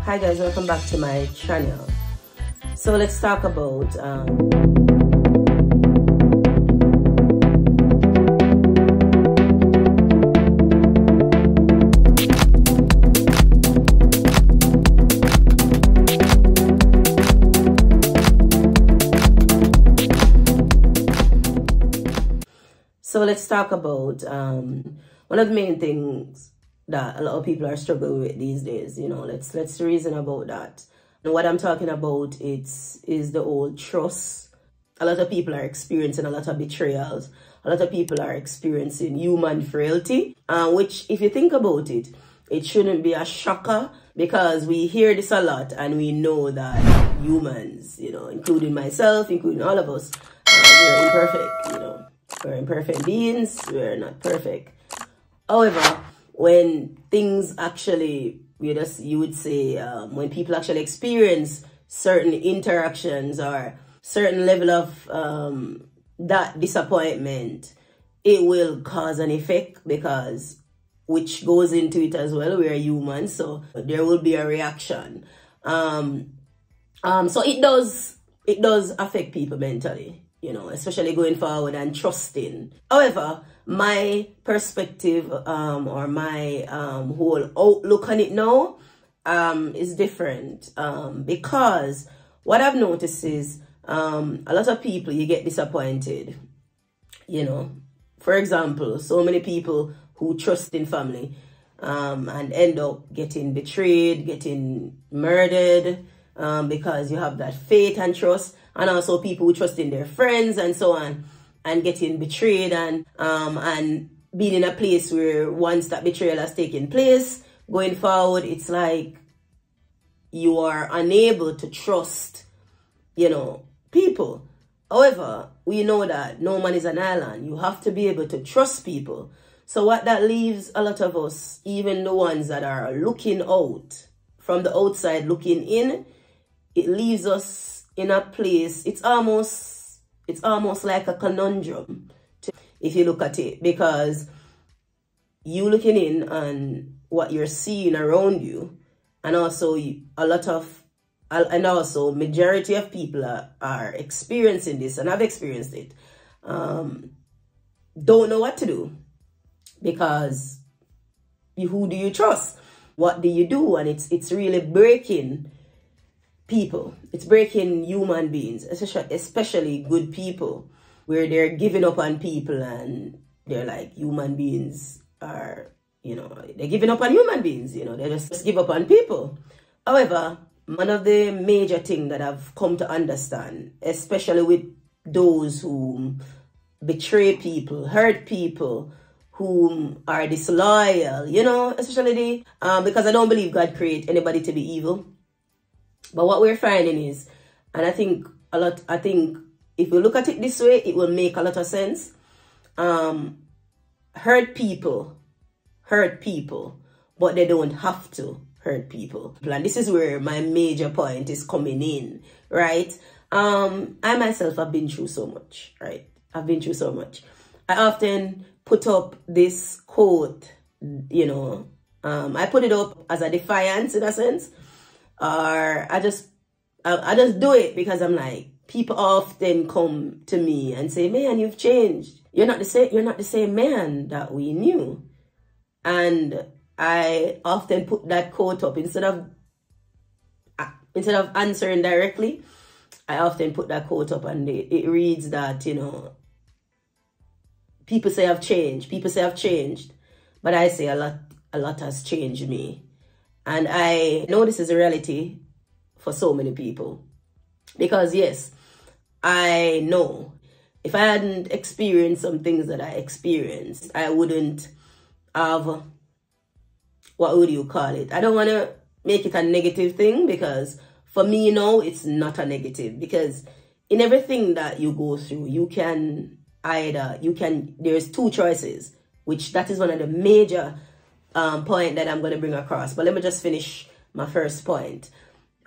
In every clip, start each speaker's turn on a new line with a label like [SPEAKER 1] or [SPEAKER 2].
[SPEAKER 1] Hi guys, welcome back to my channel. So let's talk about one of the main things that a lot of people are struggling with these days. You know, let's reason about that. And what I'm talking about is the old trust. A lot of people are experiencing a lot of betrayals. A lot of people are experiencing human frailty, which, if you think about it, it shouldn't be a shocker, because we hear this a lot and we know that humans, you know, including myself, including all of us, we're imperfect, you know. We're imperfect beings. We're not perfect. However, when things actually, you would say, when people actually experience certain interactions or certain level of that disappointment, it will cause an effect, because which goes into it as well. We are humans, so there will be a reaction. So it does affect people mentally, you know, especially going forward and trusting. However, my perspective or my whole outlook on it now is different, because what I've noticed is a lot of people, you get disappointed, you know. For example, so many people who trust in family and end up getting betrayed, getting murdered, because you have that faith and trust. And also people who trust in their friends and so on, and getting betrayed and being in a place where once that betrayal has taken place, going forward, it's like you are unable to trust, you know, people. However, we know that no man is an island. You have to be able to trust people. So what that leaves a lot of us, even the ones that are looking out from the outside, looking in, it leaves us in a place, it's almost like a conundrum, if you look at it, because you looking in on what you're seeing around you, and also majority of people are experiencing this, and I've experienced it, don't know what to do, because who do you trust? What do you do? And it's really breaking people. It's breaking human beings, especially good people, where they're giving up on people and they're like, human beings are, you know, they're giving up on human beings, you know, they just give up on people. However, one of the major things that I've come to understand, especially with those who betray people, hurt people, who are disloyal, you know, especially because I don't believe God created anybody to be evil. But what we're finding is, and I think if we look at it this way, it will make a lot of sense. Hurt people, but they don't have to hurt people. And this is where my major point is coming in, right? I myself have been through so much, right? I've been through so much. I often put up this quote, you know, I put it up as a defiance in a sense. Or I just do it because I'm like, people often come to me and say, man, you've changed. You're not the same man that we knew. And I often put that quote up instead of answering directly. I often put that quote up, and it reads that, you know, people say I've changed. People say I've changed. But I say a lot has changed me. And I know this is a reality for so many people, because yes, I know if I hadn't experienced some things that I experienced, I wouldn't have, what would you call it? I don't want to make it a negative thing, because for me now, it's not a negative, because in everything that you go through, there's two choices, which that is one of the major point that I'm going to bring across. But let me just finish my first point.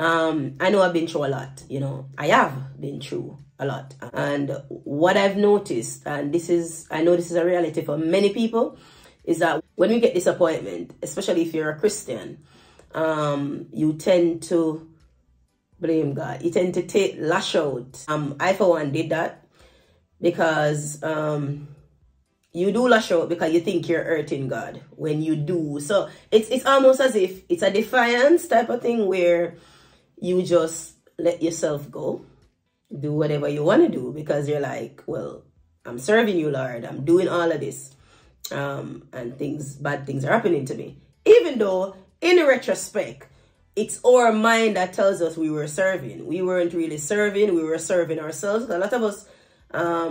[SPEAKER 1] I know I've been through a lot, you know, I have been through a lot. And what I've noticed, and I know this is a reality for many people, is that when we get disappointment, especially if you're a Christian, you tend to blame God. You tend to lash out. I for one did that because you do lash out because you think you're hurting God when you do. So it's almost as if it's a defiance type of thing where you just let yourself go, do whatever you want to do because you're like, well, I'm serving you, Lord. I'm doing all of this. And bad things are happening to me. Even though, in retrospect, it's our mind that tells us we were serving. We weren't really serving. We were serving ourselves. A lot of us,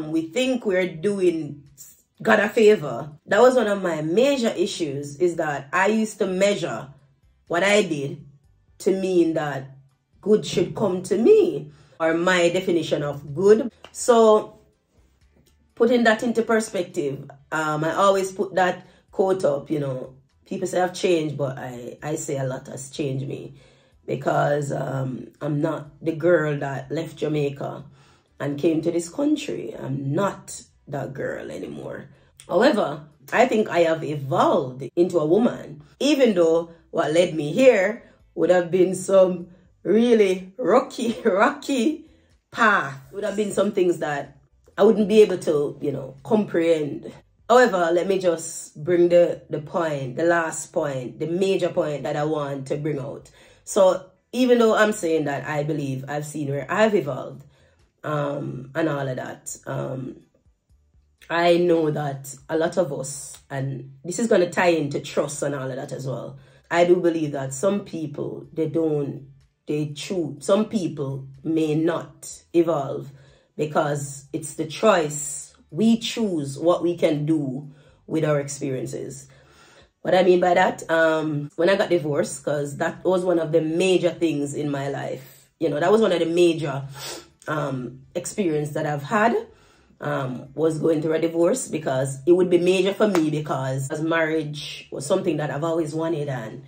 [SPEAKER 1] we think we're doing God a favor. That was one of my major issues, is that I used to measure what I did to mean that good should come to me, or my definition of good. So putting that into perspective, I always put that quote up, you know, people say I've changed, but I say a lot has changed me, because I'm not the girl that left Jamaica and came to this country. I'm not that girl anymore. However, I think I have evolved into a woman, even though what led me here would have been some really rocky path. Would have been some things that I wouldn't be able to, you know, comprehend. However, let me just bring the point, the last point, the major point that I want to bring out. So even though I'm saying that I believe I've seen where I've evolved, and all of that, I know that a lot of us, and this is going to tie into trust and all of that as well. I do believe that some people, some people may not evolve because it's the choice. We choose what we can do with our experiences. What I mean by that, when I got divorced, because that was one of the major things in my life. You know, that was one of the major experience that I've had, was going through a divorce, because it would be major for me, because as marriage was something that I've always wanted, and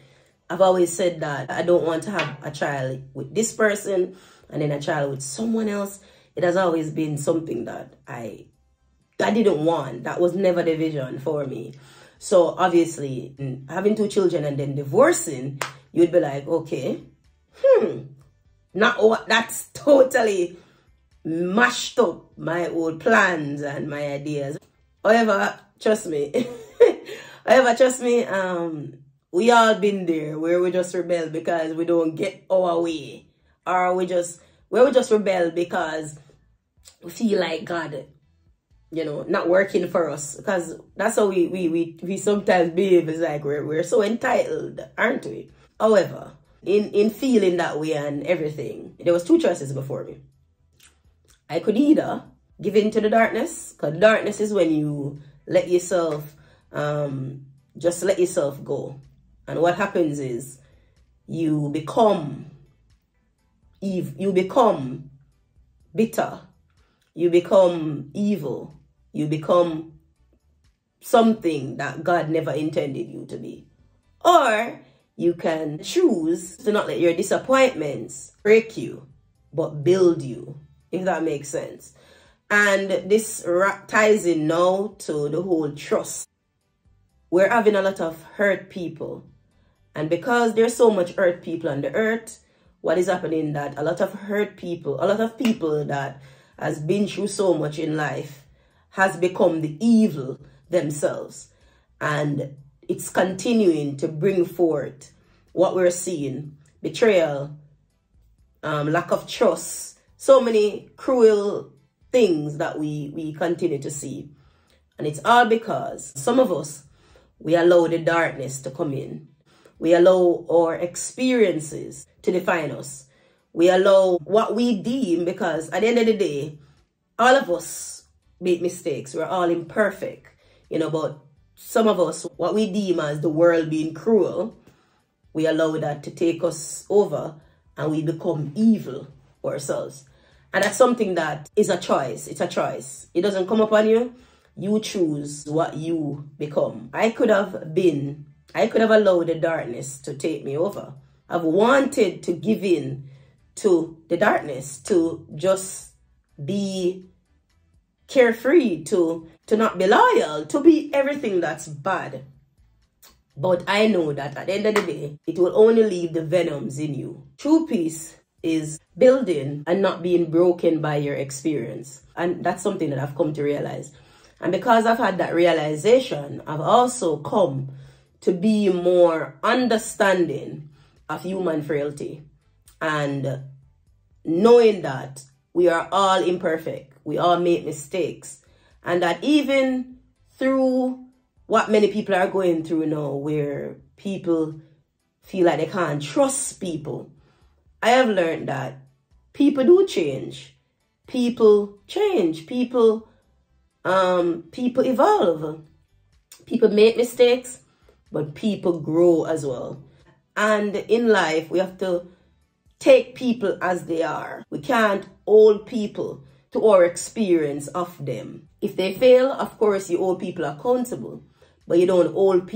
[SPEAKER 1] I've always said that I don't want to have a child with this person and then a child with someone else. It has always been something that I didn't want. That was never the vision for me. So obviously, having 2 children and then divorcing, you'd be like, okay, that's totally mashed up my old plans and my ideas. However, trust me, we all been there where we just rebel because we don't get our way, or we just rebel because we feel like God, you know, not working for us, because that's how we sometimes behave. It's like we're so entitled, aren't we? However, in feeling that way and everything, there was 2 choices before me. I could either give in to the darkness, because darkness is when you let yourself, just let yourself go. And what happens is you become bitter, you become evil, you become something that God never intended you to be. Or you can choose to not let your disappointments break you, but build you, if that makes sense. And this ties in now to the whole trust. We're having a lot of hurt people. And because there's so much hurt people on the earth, what is happening that a lot of hurt people, a lot of people that has been through so much in life, has become the evil themselves. And it's continuing to bring forth what we're seeing: betrayal, lack of trust, so many cruel things that we continue to see. And it's all because some of us, we allow the darkness to come in. We allow our experiences to define us. We allow what we deem, because at the end of the day, all of us make mistakes. We're all imperfect, you know, but some of us, what we deem as the world being cruel, we allow that to take us over and we become evil ourselves. And that's something that is a choice. It's a choice. It doesn't come upon you. You choose what you become. I could have allowed the darkness to take me over. I've wanted to give in to the darkness, to just be carefree, to not be loyal, to be everything that's bad. But I know that at the end of the day, it will only leave the venoms in you. True peace is building and not being broken by your experience. And that's something that I've come to realize. And because I've had that realization, I've also come to be more understanding of human frailty and knowing that we are all imperfect. We all make mistakes. And that even through what many people are going through now, where people feel like they can't trust people, I have learned that people do change. People change. People evolve. People make mistakes, but people grow as well. And in life, we have to take people as they are. We can't hold people to our experience of them. If they fail, of course, you hold people accountable, but you don't hold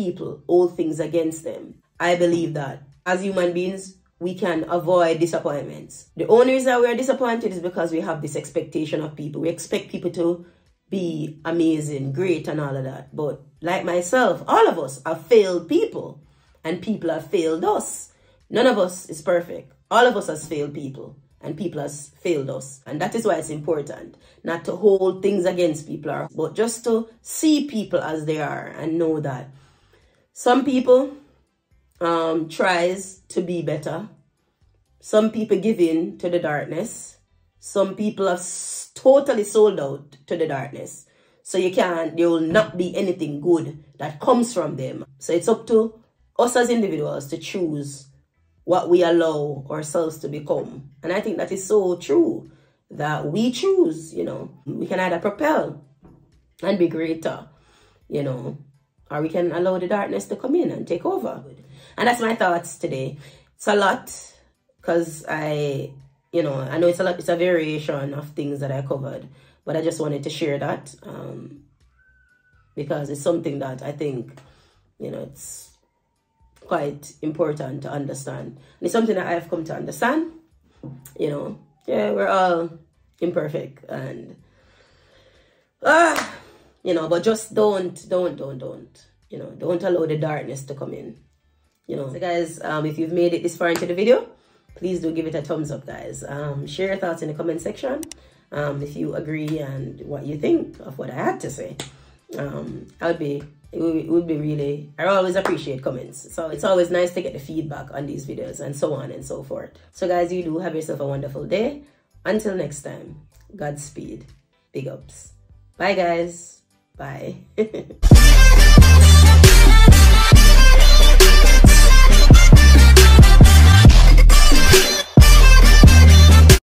[SPEAKER 1] things against them. I believe that as human beings, we can avoid disappointments. The only reason we are disappointed is because we have this expectation of people. We expect people to be amazing, great, and all of that. But like myself, all of us have failed people, and people have failed us. None of us is perfect. All of us has failed people, and people has failed us. And that is why it's important not to hold things against people, but just to see people as they are and know that some people tries to be better. Some people give in to the darkness. Some people have totally sold out to the darkness. So there will not be anything good that comes from them. So it's up to us as individuals to choose what we allow ourselves to become. And I think that is so true, that we choose, we can either propel and be greater, or we can allow the darkness to come in and take over. And that's my thoughts today. It's a lot, because I know it's a lot, it's a variation of things that I covered, but I just wanted to share that because it's something that I think, it's quite important to understand. And it's something that I've come to understand, yeah, we're all imperfect, and, but just don't allow the darkness to come in. So guys, if you've made it this far into the video, please do give it a thumbs up, guys. Share your thoughts in the comment section. If you agree and what you think of what I had to say. It would be really, I always appreciate comments. So it's always nice to get the feedback on these videos and so on and so forth. So guys, you do have yourself a wonderful day. Until next time, Godspeed. Big ups. Bye guys. Bye.